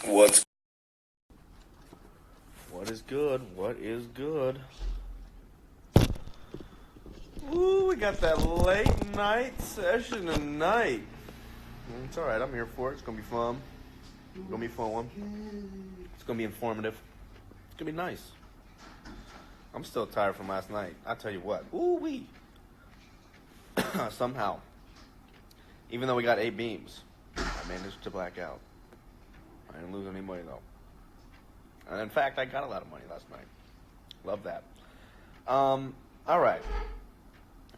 What is good? What is good? Ooh, we got that late night session tonight. It's alright, I'm here for it. It's gonna be fun. It's gonna be a fun one. It's gonna be informative. It's gonna be nice. I'm still tired from last night. I tell you what. Ooh wee. Somehow, even though we got 8 beams, I managed to black out. I didn't lose any money though. And in fact, I got a lot of money last night. Love that. All right.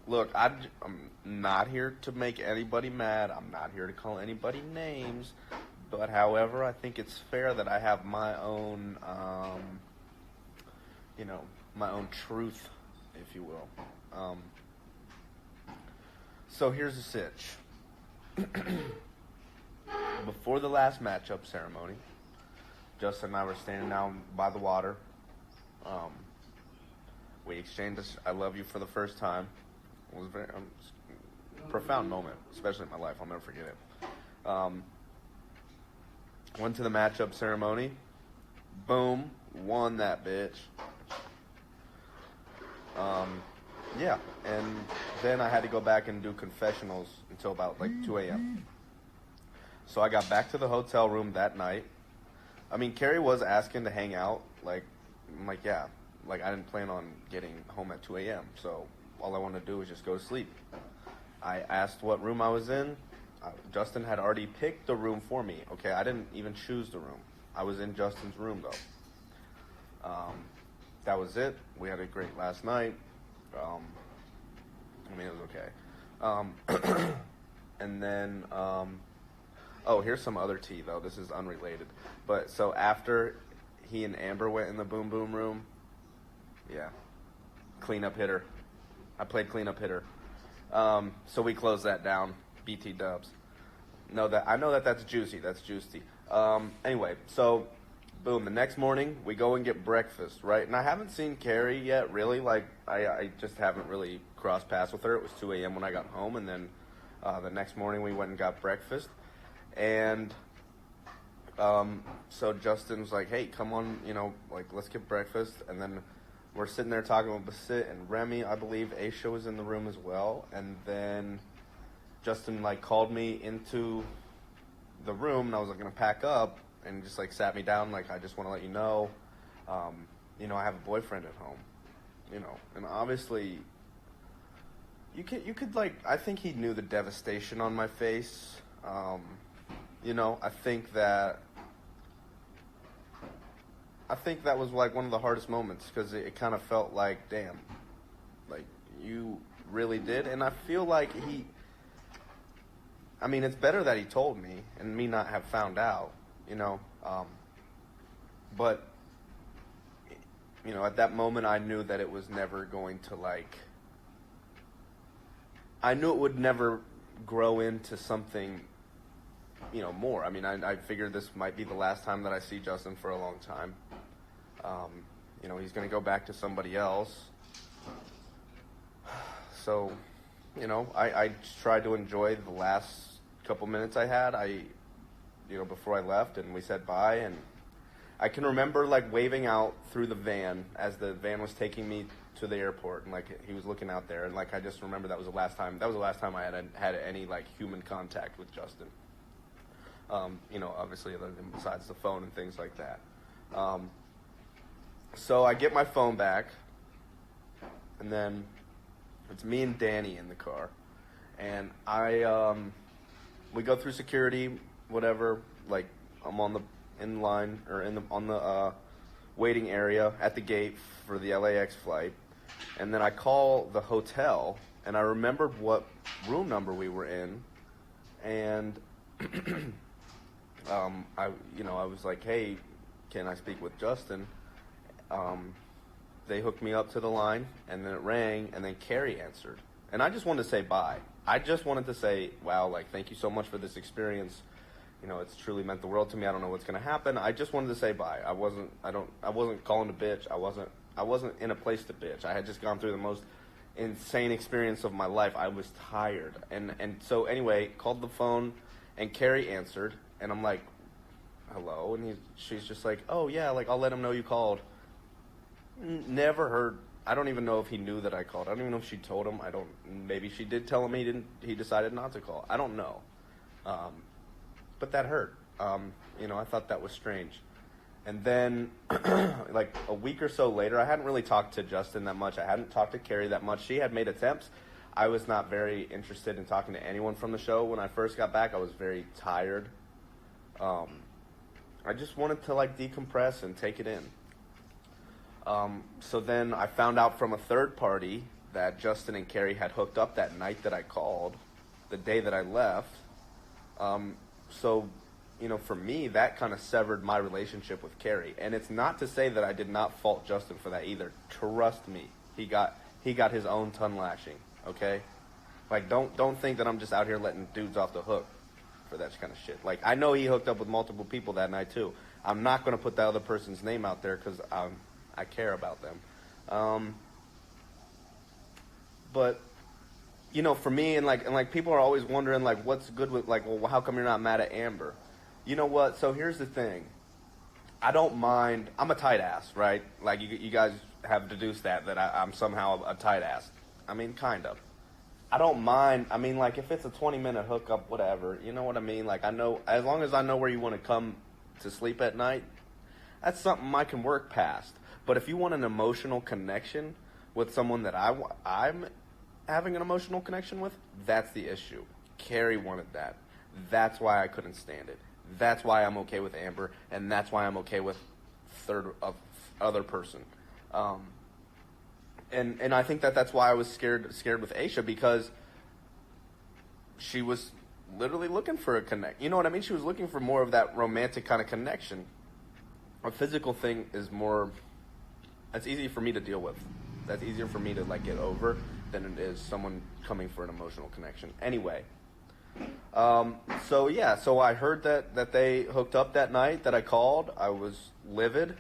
Look, I'm not here to make anybody mad. I'm not here to call anybody names. But however, I think it's fair that I have my own, my own truth, if you will. So here's the sitch. Before the last matchup ceremony, Justin and I were standing down by the water. We exchanged "I love you" for the first time. It was a very profound moment, especially in my life. I'll never forget it. Went to the matchup ceremony. Boom, won that bitch. Yeah, and then I had to go back and do confessionals until about 2 a.m. So I got back to the hotel room that night. I mean, Kari was asking to hang out. I'm like, yeah. I didn't plan on getting home at 2 a.m. So all I wanted to do was just go to sleep. I asked what room I was in. Justin had already picked the room for me. Okay, I didn't even choose the room. I was in Justin's room, though. That was it. We had a great last night. It was okay. And then... oh, here's some other tea, though. This is unrelated. But so after he and Amber went in the boom boom room, yeah, cleanup hitter. I played cleanup hitter. So we closed that down. BT dubs. I know that's juicy. That's juicy. Anyway, so boom. The next morning we go and get breakfast, right? And I haven't seen Kari yet, really. I just haven't really crossed paths with her. It was 2 a.m. when I got home, and then the next morning we went and got breakfast. And so Justin's like, hey, come on, let's get breakfast. And then we're sitting there talking with Basit and Remy. I believe Aisha was in the room as well. And then Justin called me into the room, and I was going to pack up, and just sat me down I just want to let you know, I have a boyfriend at home, and obviously you could I think he knew the devastation on my face. I think that was one of the hardest moments, because it kind of felt damn, you really did. And I feel it's better that he told me and me not have found out, but at that moment I knew that it was never going to I knew it would never grow into something more. I figured this might be the last time that I see Justin for a long time. He's going to go back to somebody else. So, I tried to enjoy the last couple minutes I had, before I left, and we said bye. And I can remember, waving out through the van as the van was taking me to the airport, and, he was looking out there, and, I just remember that was the last time I had any, human contact with Justin. Obviously, other than besides the phone and things like that. So I get my phone back, and then it's me and Danny in the car, and we go through security, whatever. I'm on the waiting area at the gate for the LAX flight, and then I call the hotel, and I remembered what room number we were in, and I was like, hey, can I speak with Justin? They hooked me up to the line, and then it rang, and then Kari answered. And I just wanted to say bye. I just wanted to say, wow, thank you so much for this experience. It's truly meant the world to me. I don't know what's going to happen. I just wanted to say bye. I wasn't calling to bitch. I wasn't in a place to bitch. I had just gone through the most insane experience of my life. I was tired. And so anyway, called the phone, and Kari answered, and I'm like, hello, and she's just like, oh yeah, like I'll let him know you called. Never heard. I don't even know if he knew that I called. I don't even know if she told him. I don't. Maybe she did tell him. He decided not to call. I don't know. But that hurt. I thought that was strange. And then, like a week or so later, I hadn't really talked to Justin that much. I hadn't talked to Kari that much. She had made attempts. I was not very interested in talking to anyone from the show when I first got back. I was very tired. I just wanted to like decompress and take it in. So then I found out from a third party that Justin and Kari had hooked up that night that I called, the day that I left. So, for me, that kind of severed my relationship with Kari. And it's not to say that I did not fault Justin for that either. Trust me, he got his own tongue lashing. Okay, like don't think that I'm just out here letting dudes off the hook for that kind of shit. Like I know he hooked up with multiple people that night too. I'm not going to put that other person's name out there because I care about them. But for me and like people are always wondering like what's good with like, well, how come you're not mad at Amber? You know what? So here's the thing. I don't mind. I'm a tight ass, right? Like you guys have deduced that I'm somehow a tight ass. I mean, kind of. I don't mind. I mean, like if it's a 20-minute hookup, whatever. You know what I mean? Like I know, as long as I know where you want to come to sleep at night, that's something I can work past. But if you want an emotional connection with someone that I'm having an emotional connection with, that's the issue. Kari wanted that. That's why I couldn't stand it. That's why I'm okay with Amber, and that's why I'm okay with other person. And I think that's why I was scared with Aisha, because she was literally looking for a connect. You know what I mean? She was looking for more of that romantic kind of connection. A physical thing is more. That's easy for me to deal with. That's easier for me to like get over than it is someone coming for an emotional connection. Anyway, so I heard that they hooked up that night that I called. I was livid.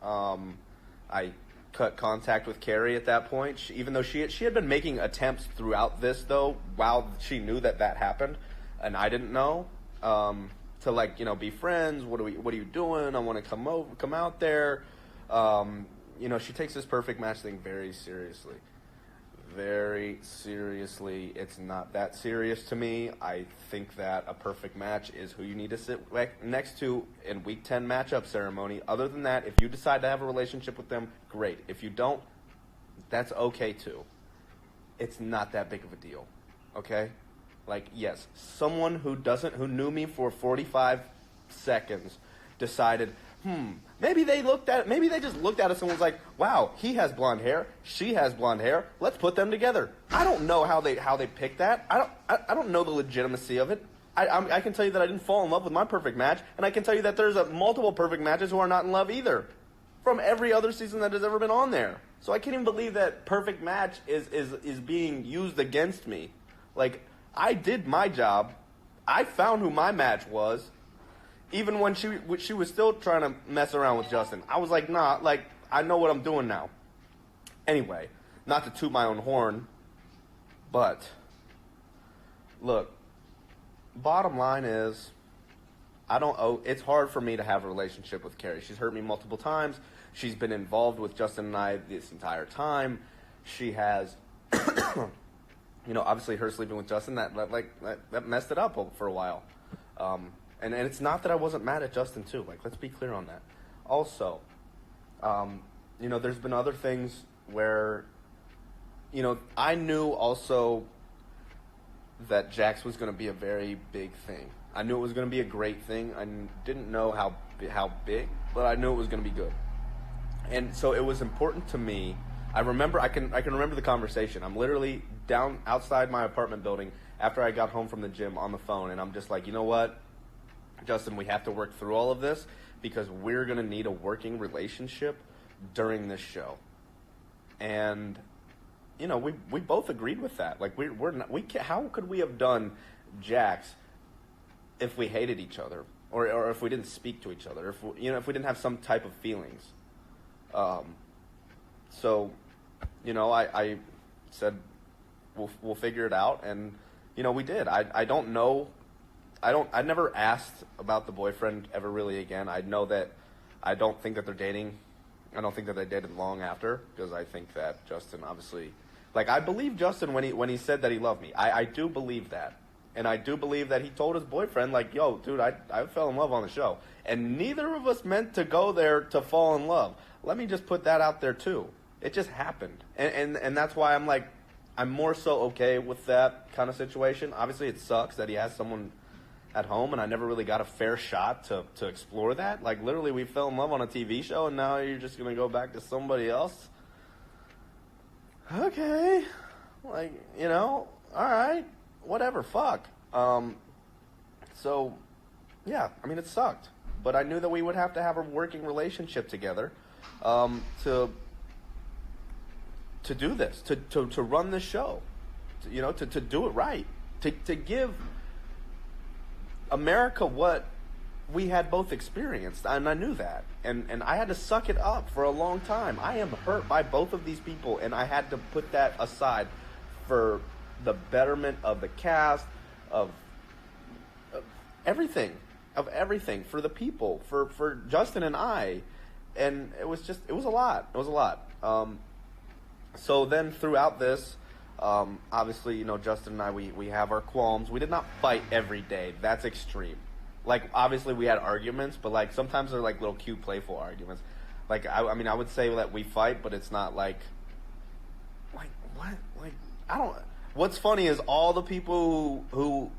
I cut contact with Kari at that point. Even though she had been making attempts throughout this, though, while she knew that happened, and I didn't know, to like be friends. What are you doing? I want to come out there. She takes this perfect match thing very seriously. Very seriously. It's not that serious to me. I think that a perfect match is who you need to sit next to in Week 10 matchup ceremony. Other than that, if you decide to have a relationship with them, great. If you don't, that's okay too. It's not that big of a deal. Okay? Like, yes, someone who knew me for 45 seconds decided, maybe they just looked at us and was like, wow, he has blonde hair, she has blonde hair, let's put them together. I don't know how they picked that. I don't know the legitimacy of it. I can tell you that I didn't fall in love with my perfect match, and I can tell you that there's multiple perfect matches who are not in love either, from every other season that has ever been on there. So I can't even believe that perfect match is being used against me. Like, I did my job. I found who my match was. Even when she was still trying to mess around with Justin. I was like, nah, like, I know what I'm doing now. Anyway, not to toot my own horn, but, look, bottom line is, it's hard for me to have a relationship with Kari. She's hurt me multiple times. She's been involved with Justin and I this entire time. She has, obviously her sleeping with Justin, that messed it up for a while. And it's not that I wasn't mad at Justin, too. Like, let's be clear on that. Also, there's been other things where, I knew also that Jax was going to be a very big thing. I knew it was going to be a great thing. I didn't know how big, but I knew it was going to be good. And so it was important to me. I can remember the conversation. I'm literally down outside my apartment building after I got home from the gym on the phone, and I'm just like, you know what? Justin, we have to work through all of this because we're going to need a working relationship during this show. And, we both agreed with that. Like, how could we have done Jax if we hated each other or if we didn't speak to each other, if we didn't have some type of feelings? So, I said, we'll figure it out. And, we did. I don't know I never asked about the boyfriend ever really again. I know that I don't think that they're dating. I don't think that they dated long after, because I think that Justin obviously, like, I believe Justin when he said that he loved me. I do believe that. And I do believe that he told his boyfriend, like, yo, dude, I fell in love on the show. And neither of us meant to go there to fall in love. Let me just put that out there, too. It just happened. And that's why I'm like, I'm more so okay with that kind of situation. Obviously, it sucks that he has someone at home, and I never really got a fair shot to explore that. Like, literally, we fell in love on a TV show, and now you're just going to go back to somebody else? Okay. Like, you know, all right. Whatever, fuck. So, yeah, I mean, it sucked. But I knew that we would have to have a working relationship together to do this, to run this show, to do it right, to give America what we had both experienced, and I knew that. And I had to suck it up for a long time. I am hurt by both of these people, and I had to put that aside for the betterment of the cast, of everything, for the people, for Justin and I. And it was a lot. It was a lot. So then throughout this, obviously, you know, Justin and I, we have our qualms. We did not fight every day. That's extreme. Like, obviously we had arguments, but like sometimes they're like little cute, playful arguments. Like, I mean, I would say that we fight, but it's not like what? Like, I don't. What's funny is all the people who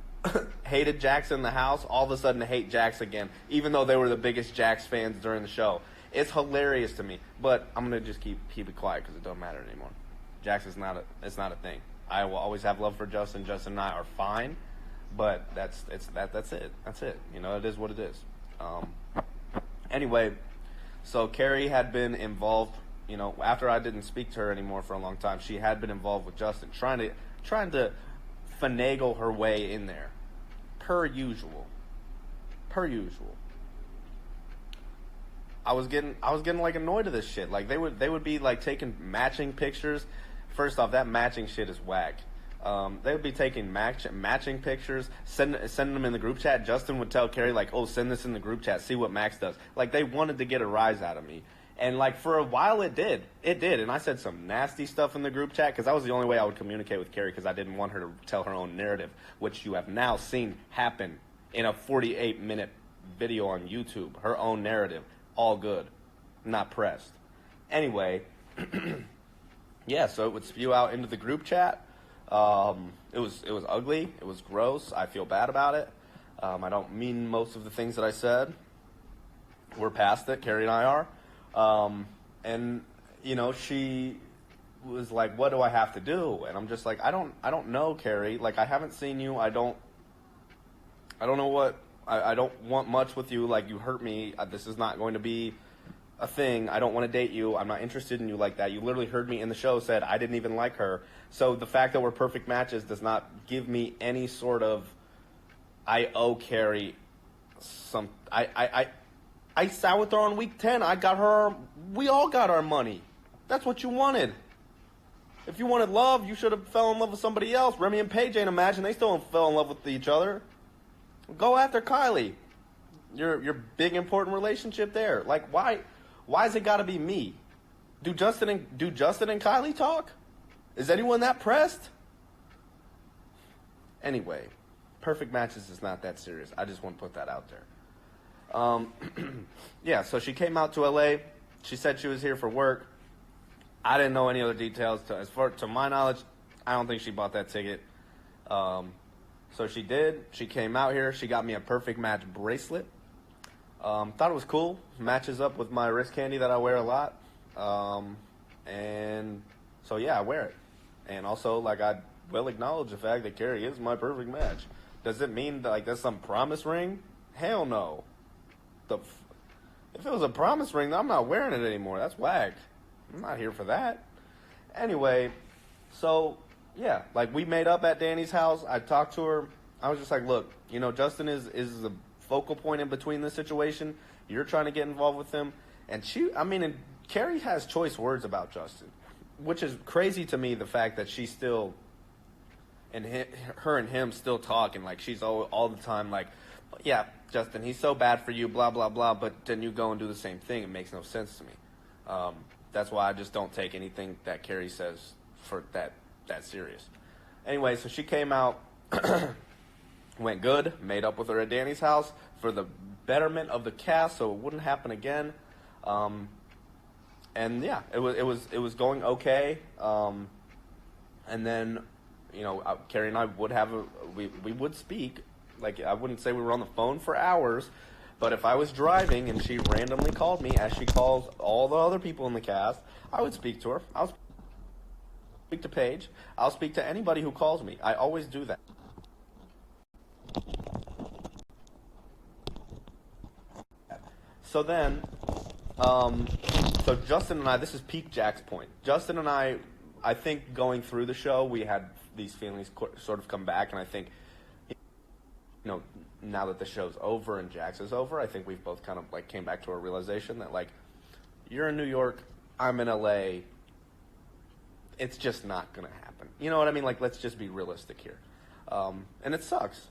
hated Jax in the house all of a sudden hate Jax again, even though they were the biggest Jax fans during the show. It's hilarious to me, but I'm gonna just keep it quiet because it don't matter anymore. Jax is not a thing. I will always have love for Justin. Justin and I are fine, but that's it. That's it. You know, it is what it is. Anyway, so Kari had been involved. You know, after I didn't speak to her anymore for a long time, she had been involved with Justin, trying to finagle her way in there, per usual. I was getting like annoyed at this shit. Like they would be like taking matching pictures. First off, that matching shit is whack. They would be taking matching pictures, sending them in the group chat. Justin would tell Kari, like, oh, send this in the group chat, see what Max does. Like, they wanted to get a rise out of me. And, like, for a while it did. And I said some nasty stuff in the group chat because that was the only way I would communicate with Kari, because I didn't want her to tell her own narrative, which you have now seen happen in a 48-minute video on YouTube. Her own narrative. All good. Not pressed. Anyway, yeah, so it would spew out into the group chat. It was ugly. It was gross. I feel bad about it. I don't mean most of the things that I said. We're past it. Kari and I are. And you know, she was like, what do I have to do? And I'm just like, I don't know, Kari. Like, I haven't seen you. I don't know what, I don't want much with you. Like, you hurt me. This is not going to be a thing. I don't want to date you. I'm not interested in you like that. You literally heard me in the show said I didn't even like her. So the fact that we're perfect matches does not give me any sort of, I owe Kari some, I sat with her on week 10. I got her. We all got our money. That's what you wanted. If you wanted love, you should have fell in love with somebody else. Remy and Paige ain't imagine. They still fell in love with each other. Go after Kylie. Your big important relationship there. Like, why's it got to be me? Do Justin and Kylie talk? Is anyone that pressed? Anyway, perfect matches is not that serious. I just want to put that out there. Yeah, so she came out to LA. She said she was here for work. I didn't know any other details. To my knowledge, I don't think she bought that ticket. So she did. She came out here. She got me a perfect match bracelet. Thought it was cool. Matches up with my wrist candy that I wear a lot. And so, yeah, I wear it. And also, like, I will acknowledge the fact that Kari is my perfect match. Does it mean that, like, that's some promise ring? Hell no. If it was a promise ring, I'm not wearing it anymore. That's whack. I'm not here for that. Anyway, so, yeah, like, we made up at Danny's house. I talked to her. I was just like, look, you know, Justin is the focal point in between this situation. You're trying to get involved with him. And and Kari has choice words about Justin, which is crazy to me, the fact that she still and her and him still talking. Like, she's all the time like, yeah, Justin, he's so bad for you, blah, blah, blah, but then you go and do the same thing. It makes no sense to me. That's why I just don't take anything that Kari says for that serious. Anyway, so she came out, went good, made up with her at Danny's house for the betterment of the cast, so it wouldn't happen again. And yeah, it was going okay. And then, Kari and I would have we would speak. Like, I wouldn't say we were on the phone for hours, but if I was driving and she randomly called me, as she calls all the other people in the cast, I would speak to her. I'll speak to Paige. I'll speak to anybody who calls me. I always do that. So then, so Justin and I, this is peak Jack's point. Justin and I think going through the show, we had these feelings sort of come back, and I think, now that the show's over and Jack's is over, I think we've both kind of, like, came back to a realization that, like, you're in New York, I'm in LA, it's just not going to happen. You know what I mean? Like, let's just be realistic here. And it sucks.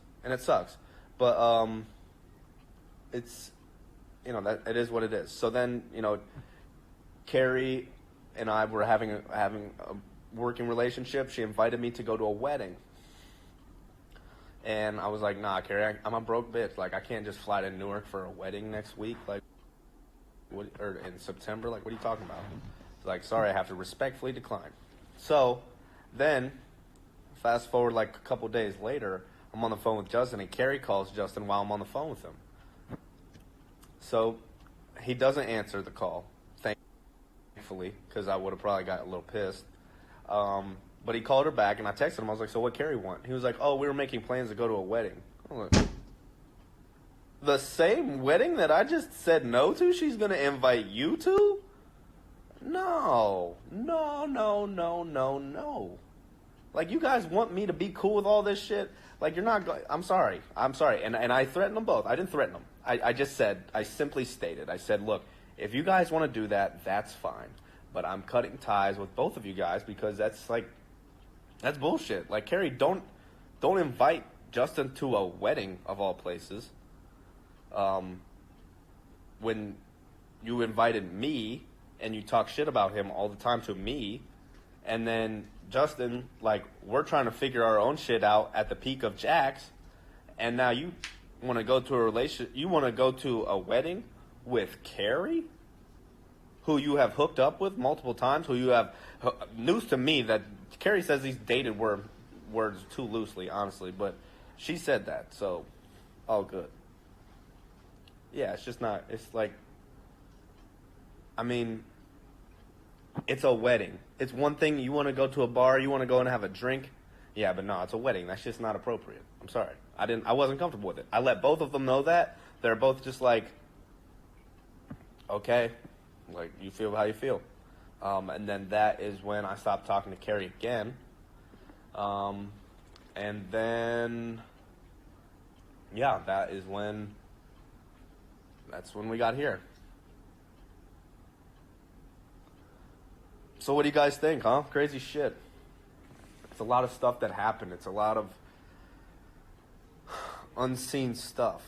But, it's, that it is what it is. So then, Kari and I were having a working relationship. She invited me to go to a wedding. And I was like, nah, Kari, I'm a broke bitch. Like, I can't just fly to Newark for a wedding next week, like, or in September. Like, what are you talking about? Like, sorry, I have to respectfully decline. So then, fast forward like a couple days later, I'm on the phone with Justin, and Kari calls Justin while I'm on the phone with him. So he doesn't answer the call, thankfully, because I would have probably got a little pissed. But he called her back, and I texted him. I was like, so what Kari want? He was like, oh, we were making plans to go to a wedding. I was like, the same wedding that I just said no to, she's going to invite you to? No. Like, you guys want me to be cool with all this shit? Like, you're not going... I'm sorry. And I threatened them both. I didn't threaten them. I simply stated, I said, look, if you guys want to do that, that's fine. But I'm cutting ties with both of you guys because that's bullshit. Like, Kari, don't invite Justin to a wedding of all places. When you invited me and you talk shit about him all the time to me, and then Justin, like, we're trying to figure our own shit out at the peak of Jack's, and now you want to go to you want to go to a wedding with Kari, who you have hooked up with multiple times, who you have... News to me that Kari says these dated words too loosely, honestly, but she said that, so all good. Yeah, it's just not... It's like... I mean, it's a wedding. It's one thing, you want to go to a bar, you want to go and have a drink. Yeah, but no, it's a wedding. That's just not appropriate. I'm sorry. I wasn't comfortable with it. I let both of them know that. They're both just like, okay, like, you feel how you feel. And then that is when I stopped talking to Kari again. And then, yeah, that's when we got here. So what do you guys think, huh? Crazy shit. It's a lot of stuff that happened. It's a lot of unseen stuff.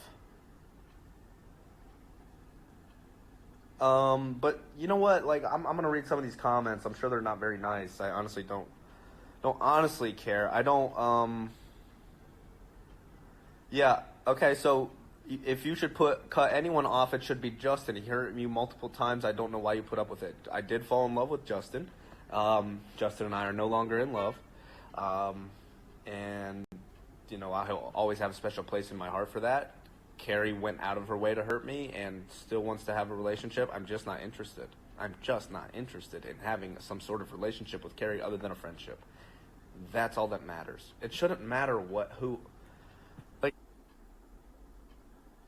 But you know what? Like, I'm gonna read some of these comments. I'm sure they're not very nice. I honestly don't honestly care. I don't. Yeah. Okay. So if you should cut anyone off, it should be Justin. He hurt me multiple times. I don't know why you put up with it. I did fall in love with Justin. Justin and I are no longer in love. And I always have a special place in my heart for that. Kari went out of her way to hurt me and still wants to have a relationship. I'm just not interested. I'm just not interested in having some sort of relationship with Kari other than a friendship. That's all that matters. It shouldn't matter who. Like,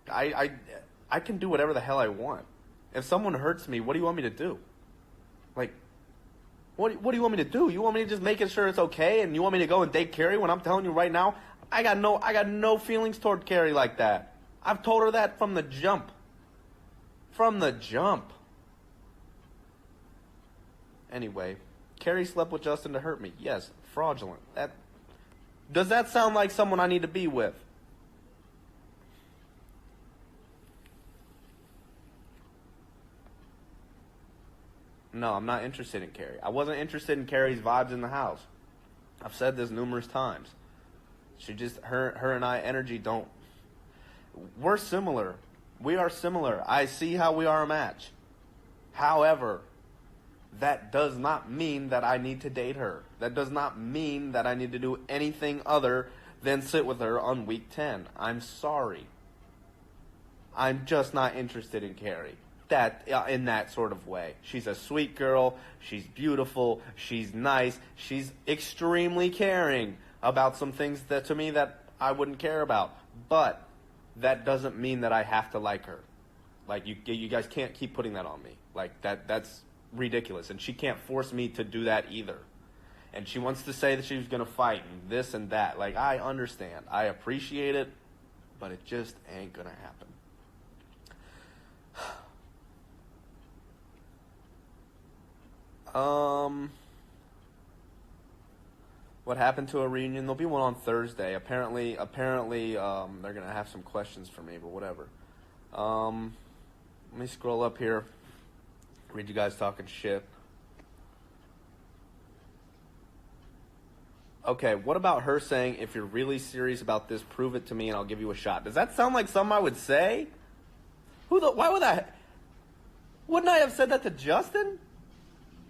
I can do whatever the hell I want. If someone hurts me, what do you want me to do? Like, what do you want me to do? You want me to just make sure it's okay, and you want me to go and date Kari when I'm telling you right now, I got no feelings toward Kari like that. I've told her that from the jump. From the jump. Anyway, Kari slept with Justin to hurt me. Yes, fraudulent. Does that sound like someone I need to be with? No, I'm not interested in Kari. I wasn't interested in Kari's vibes in the house. I've said this numerous times. She just, her and I energy don't, we're similar. We are similar. I see how we are a match. However, that does not mean that I need to date her. That does not mean that I need to do anything other than sit with her on week 10. I'm sorry. I'm just not interested in Kari. In that sort of way. She's a sweet girl. She's beautiful. She's nice. She's extremely caring about some things that to me that I wouldn't care about. But that doesn't mean that I have to like her. Like you guys can't keep putting that on me. Like that's ridiculous. And she can't force me to do that either. And she wants to say that she was going to fight and this and that. Like, I understand. I appreciate it, but it just ain't going to happen. What happened to a reunion? There'll be one on Thursday. Apparently, they're gonna have some questions for me, but whatever. Let me scroll up here. Read you guys talking shit. Okay, what about her saying, if you're really serious about this, prove it to me and I'll give you a shot? Does that sound like something I would say? Why would I? Wouldn't I have said that to Justin?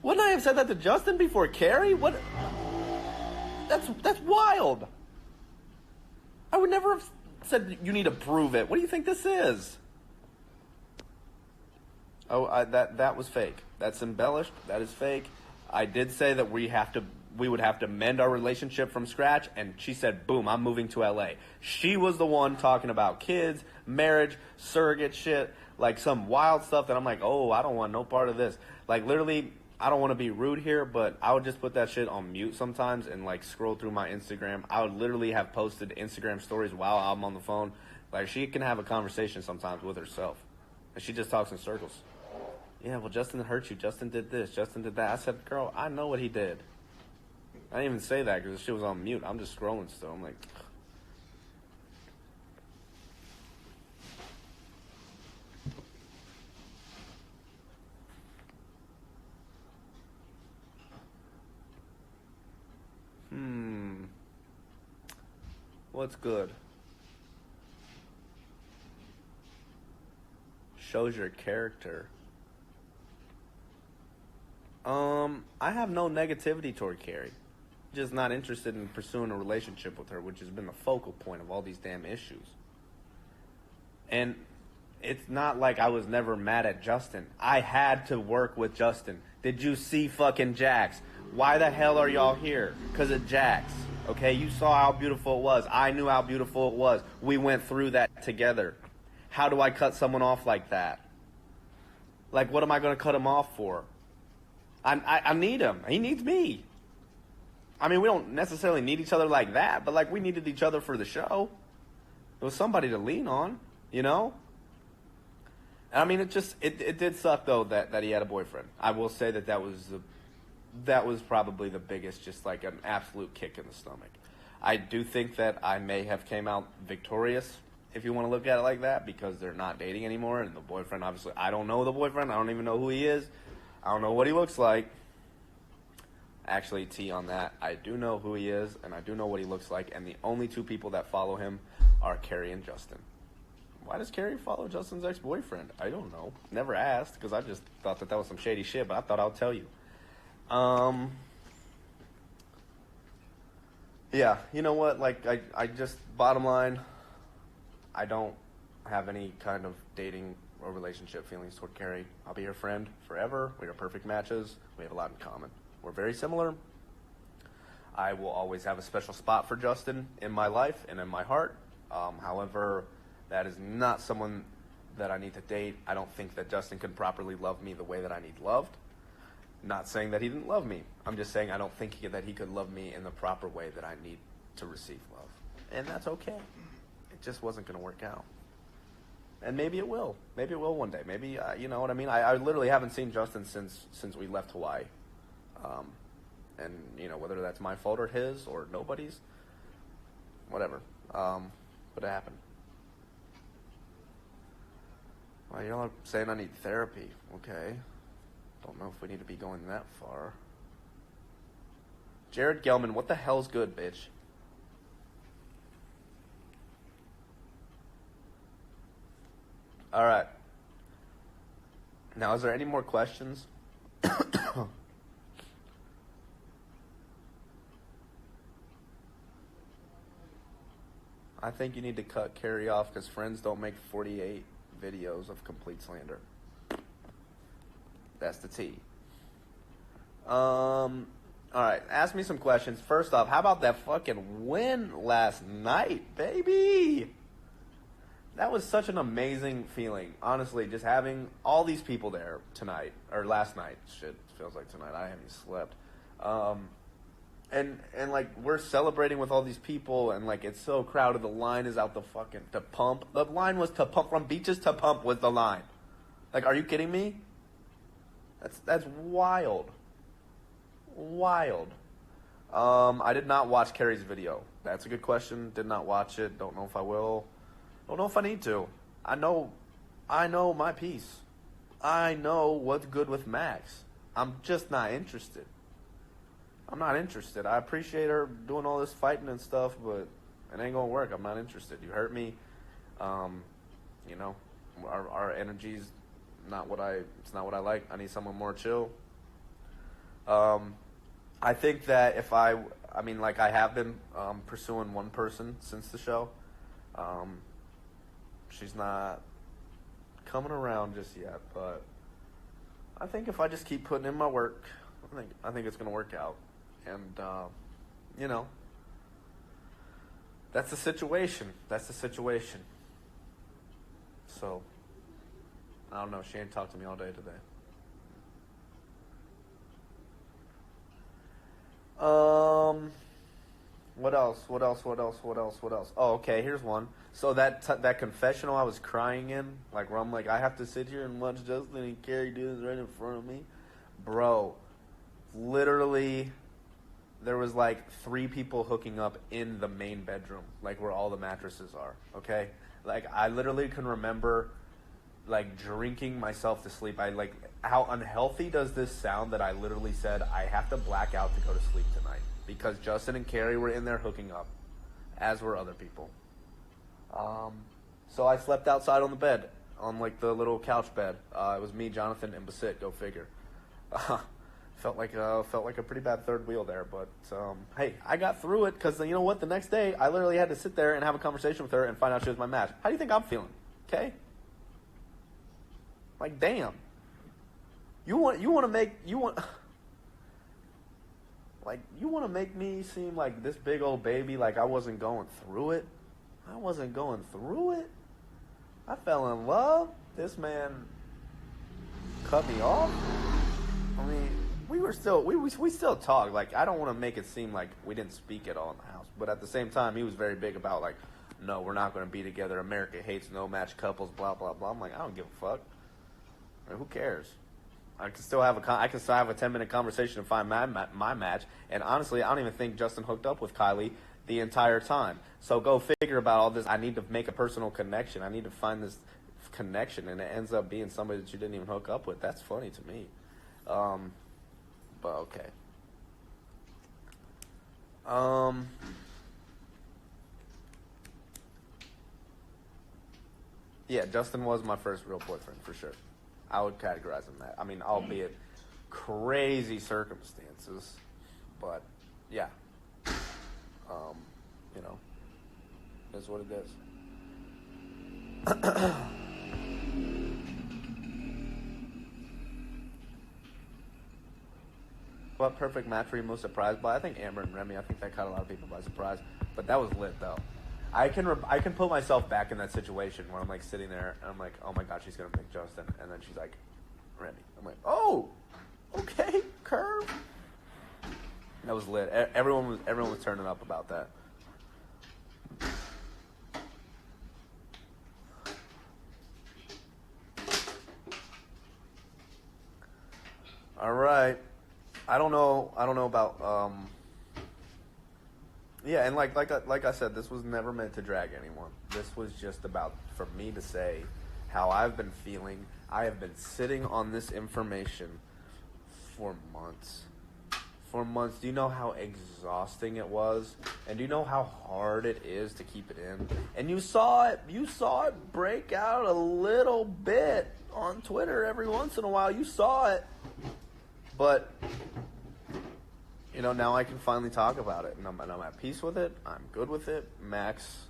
Wouldn't I have said that to Justin before Kari? What? That's wild. I would never have said you need to prove it. What do you think this is? Oh, that was fake. That's embellished. That is fake. I did say that we would have to mend our relationship from scratch, and she said, boom, I'm moving to LA. She was the one talking about kids, marriage, surrogate shit, like some wild stuff that I'm like, oh, I don't want no part of this. Like, literally, I don't want to be rude here, but I would just put that shit on mute sometimes and, like, scroll through my Instagram. I would literally have posted Instagram stories while I'm on the phone. Like, she can have a conversation sometimes with herself, and she just talks in circles. Yeah, well, Justin hurt you. Justin did this. Justin did that. I said, girl, I know what he did. I didn't even say that because the shit was on mute. I'm just scrolling still. I'm like... What's good? Shows your character. I have no negativity toward Kari. Just not interested in pursuing a relationship with her, which has been the focal point of all these damn issues. And it's not like I was never mad at Justin. I had to work with Justin. Did you see fucking Jax? Why the hell are y'all here? Because of Jax. Okay, you saw how beautiful it was. I knew how beautiful it was. We went through that together. How do I cut someone off like that? Like, what am I going to cut him off for? I need him. He needs me. I mean, we don't necessarily need each other like that, but, like, we needed each other for the show. It was somebody to lean on, you know? And, I mean, it did suck, though, that he had a boyfriend. I will say that was probably the biggest, just like an absolute kick in the stomach. I do think that I may have came out victorious, if you want to look at it like that, because they're not dating anymore, and the boyfriend, obviously, I don't know the boyfriend. I don't even know who he is. I don't know what he looks like. Actually, T on that, I do know who he is, and I do know what he looks like, and the only two people that follow him are Kari and Justin. Why does Kari follow Justin's ex-boyfriend? I don't know. Never asked, because I just thought that was some shady shit, but I thought I'd tell you. Yeah, you know what, like, I just, bottom line, I don't have any kind of dating or relationship feelings toward Kari. I'll be her friend forever. We are perfect matches. We have a lot in common. We're very similar. I will always have a special spot for Justin in my life and in my heart. However, that is not someone that I need to date. I don't think that Justin can properly love me the way that I need loved. Not saying that he didn't love me. I'm just saying I don't think that he could love me in the proper way that I need to receive love. And that's okay. It just wasn't going to work out. And maybe it will. Maybe it will one day. Maybe, you know what I mean? I literally haven't seen Justin since we left Hawaii. And, you know, whether that's my fault or his or nobody's, whatever. But it happened. Well, you're saying I need therapy. Okay. Don't know if we need to be going that far. Jared Gelman, what the hell's good, bitch? All right. Now, is there any more questions? I think you need to cut Kari off because friends don't make 48 videos of complete slander. That's the T. All right, ask me some questions. First off, how about that fucking win last night, baby? That was such an amazing feeling. Honestly, just having all these people there tonight, or last night. Shit, feels like tonight. I haven't slept. And like, we're celebrating with all these people, and like, it's so crowded. The line is out to pump. The line was to pump, from beaches to pump was the line. Like, are you kidding me? That's wild. Wild. I did not watch Kari's video. That's a good question. Did not watch it. Don't know if I will. Don't know if I need to. I know my piece. I know what's good with Max. I'm just not interested. I'm not interested. I appreciate her doing all this fighting and stuff, but it ain't gonna work. I'm not interested. You hurt me. You know, our energy's not what it's not what I like. I need someone more chill. I think that if I mean, like, I have been pursuing one person since the show. She's not coming around just yet, but I think if I just keep putting in my work, I think it's gonna work out. And you know, that's the situation. So I don't know. She ain't talked to me all day today. What else? Oh, okay, here's one. So that confessional I was crying in, like, where I'm like, I have to sit here and watch Justin and Kari do this right in front of me. Bro, literally, there was like 3 people hooking up in the main bedroom, like where all the mattresses are, okay? Like, I literally can remember, like, drinking myself to sleep. I, like, how unhealthy does this sound that I literally said, I have to black out to go to sleep tonight? Because Justin and Kari were in there hooking up, as were other people. So I slept outside on the bed, on like the little couch bed. It was me, Jonathan, and Basit. Go figure. Felt like a pretty bad third wheel there, but hey, I got through it because you know what? The next day, I literally had to sit there and have a conversation with her and find out she was my match. How do you think I'm feeling? Okay. Like, damn. You want to make me seem like this big old baby, like I wasn't going through it. I fell in love. This man cut me off. I mean, we still talk. Like, I don't want to make it seem like we didn't speak at all in the house. But at the same time, he was very big about, like, no, we're not going to be together. America hates no-match couples, blah, blah, blah. I'm like, I don't give a fuck. I mean, who cares? I can still have a 10-minute conversation and find my match. And honestly, I don't even think Justin hooked up with Kylie the entire time. So go figure about all this. I need to make a personal connection. I need to find this connection, and it ends up being somebody that you didn't even hook up with. That's funny to me. But okay. Yeah, Justin was my first real boyfriend for sure. I would categorize him that. I mean, albeit crazy circumstances, but yeah. You know, that's what it is. What perfect match were you most surprised by? I think Amber and Remy. I think that caught a lot of people by surprise, but that was lit though. I can put myself back in that situation where I'm like sitting there and I'm like, oh my god, she's gonna pick Justin, and then she's like, Remy. I'm like, oh, okay, curve. That was lit. Everyone was turning up about that. All right. I don't know about Yeah, and like I said, this was never meant to drag anyone. This was just about for me to say how I've been feeling. I have been sitting on this information for months. For months. Do you know how exhausting it was? And do you know how hard it is to keep it in? And you saw it break out a little bit on Twitter every once in a while. You saw it. But now I can finally talk about it, and I'm at peace with it. I'm good with it. Max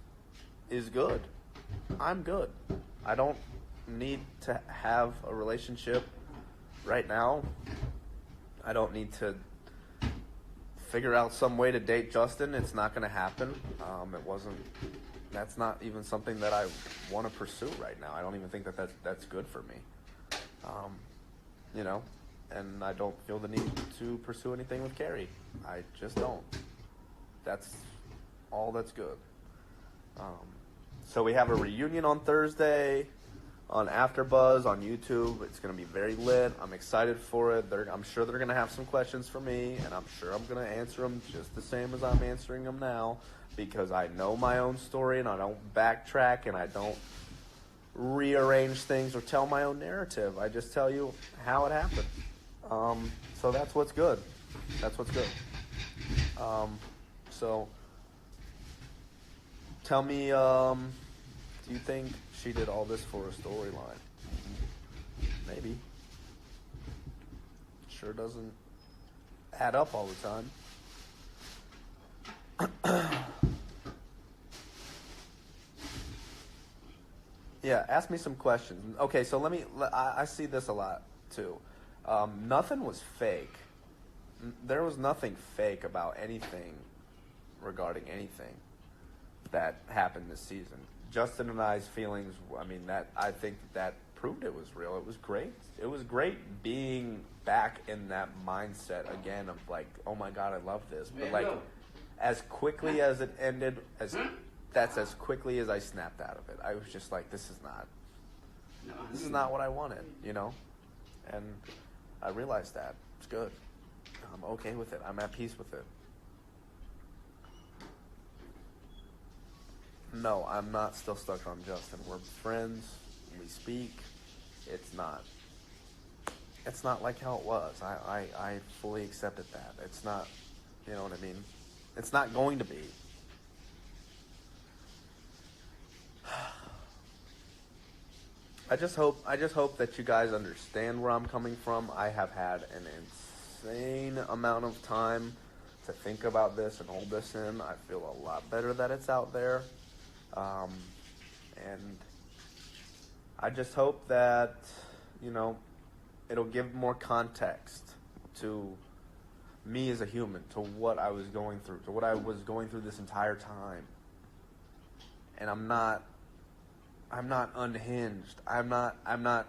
is good. I'm good. I don't need to have a relationship right now. I don't need to figure out some way to date Justin. It's not going to happen. That's not even something that I want to pursue right now. I don't even think that's good for me. And I don't feel the need to pursue anything with Kari. I just don't. That's all that's good. So we have a reunion on Thursday on AfterBuzz on YouTube. It's going to be very lit. I'm excited for it. I'm sure they're going to have some questions for me, and I'm sure I'm going to answer them just the same as I'm answering them now, because I know my own story and I don't backtrack and I don't rearrange things or tell my own narrative. I just tell you how it happened. So that's what's good. That's what's good. So tell me, do you think she did all this for a storyline? Maybe. Sure doesn't add up all the time. Yeah, ask me some questions. Okay, so I see this a lot too. Nothing was fake. There was nothing fake about anything regarding anything that happened this season. Justin and I's feelings, I think that proved it was real. It was great. It was great being back in that mindset again of like, oh my God, I love this. But as quickly as it ended, that's as quickly as I snapped out of it. I was just like, this is not what I wanted, And I realized that. It's good. I'm okay with it. I'm at peace with it. No, I'm not still stuck on Justin. We're friends. We speak. It's not like how it was. I fully accepted that. It's not, you know what I mean? It's not going to be. I just hope that you guys understand where I'm coming from. I have had an insane amount of time to think about this and hold this in. I feel a lot better that it's out there. And I just hope that, it'll give more context to me as a human, to what I was going through, this entire time. And I'm not unhinged. I'm not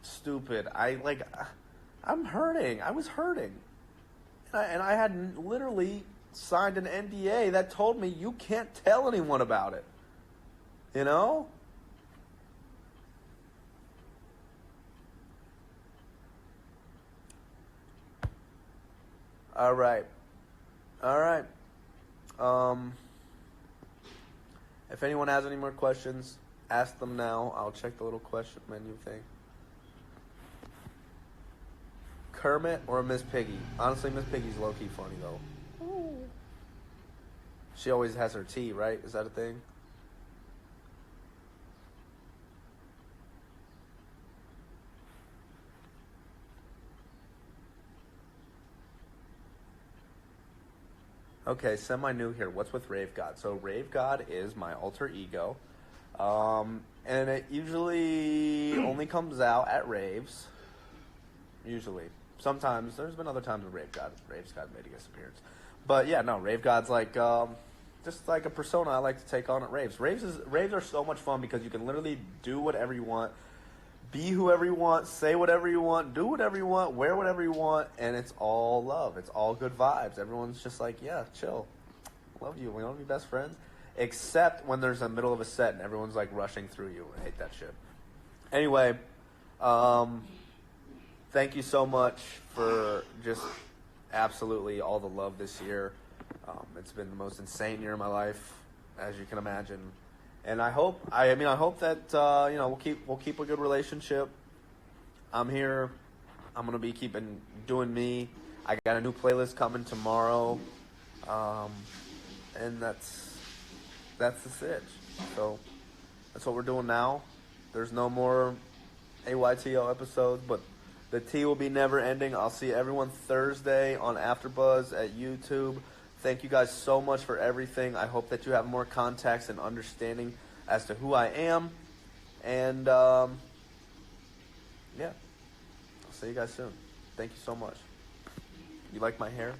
stupid. I'm hurting. I was hurting. And I had literally signed an NDA that told me you can't tell anyone about it. All right. If anyone has any more questions, ask them now. I'll check the little question menu thing. Kermit or Miss Piggy? Honestly, Miss Piggy's low-key funny, though. Ooh. She always has her tea, right? Is that a thing? Okay, semi-new here. What's with Rave God? So Rave God is my alter ego. And it usually only comes out at raves. Usually. Sometimes, there's been other times when Rave's God made a guest appearance. But yeah, no, Rave God's like, just like a persona I like to take on at raves. Raves are so much fun because you can literally do whatever you want, be whoever you want, say whatever you want, do whatever you want, wear whatever you want, and it's all love. It's all good vibes. Everyone's just like, yeah, chill. Love you. We want to be best friends. Except when there's a middle of a set and everyone's like rushing through you. I hate that shit. Anyway, thank you so much for just absolutely all the love this year. It's been the most insane year of my life, as you can imagine. And I hope that we'll keep a good relationship. I'm here. I'm gonna be doing me. I got a new playlist coming tomorrow, and that's the sitch. So that's what we're doing now. There's no more AYTO episodes, but the tea will be never ending. I'll see everyone Thursday on AfterBuzz at YouTube. Thank you guys so much for everything. I hope that you have more context and understanding as to who I am. And, yeah. I'll see you guys soon. Thank you so much. You like my hair?